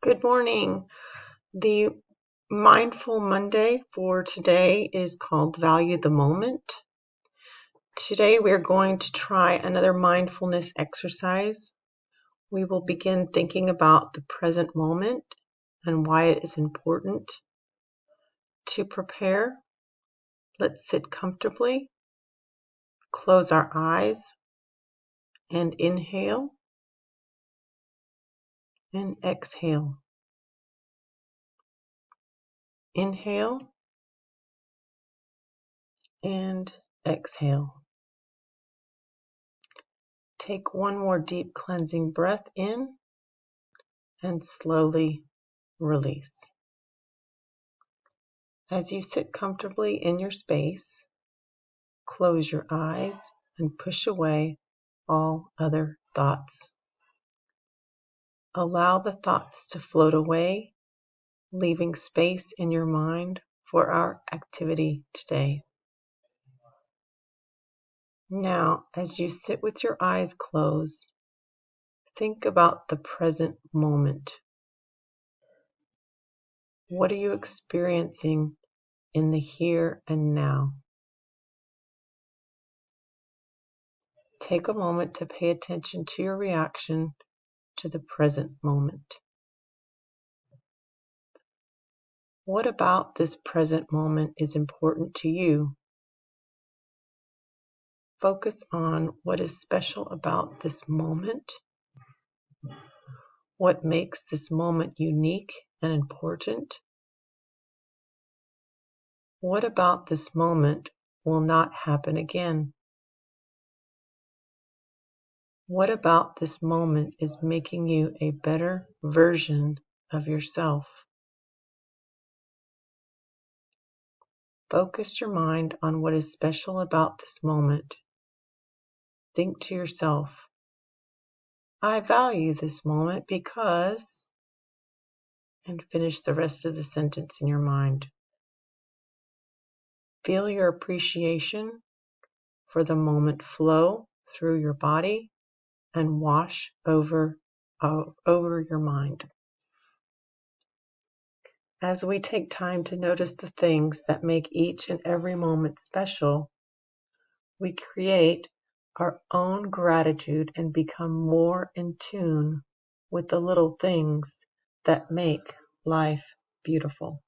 Good morning. The Mindful Monday for today is called Value the Moment. Today we're going to try another mindfulness exercise. We will begin thinking about the present moment and why it is important. To prepare, let's sit comfortably, close our eyes, and inhale and exhale. Inhale and exhale. Take one more deep cleansing breath in and slowly release. As you sit comfortably in your space, close your eyes and push away all other thoughts. Allow the thoughts to float away, leaving space in your mind for our activity today. Now, as you sit with your eyes closed, think about the present moment. What are you experiencing in the here and now? Take a moment to pay attention to your reaction to the present moment. What about this present moment is important to you? Focus on what is special about this moment, what makes this moment unique and important. What about this moment will not happen again? What about this moment is making you a better version of yourself? Focus your mind on what is special about this moment. Think to yourself, I value this moment because, and finish the rest of the sentence in your mind. Feel your appreciation for the moment flow through your body and wash over your mind. As we take time to notice the things that make each and every moment special, we create our own gratitude and become more in tune with the little things that make life beautiful.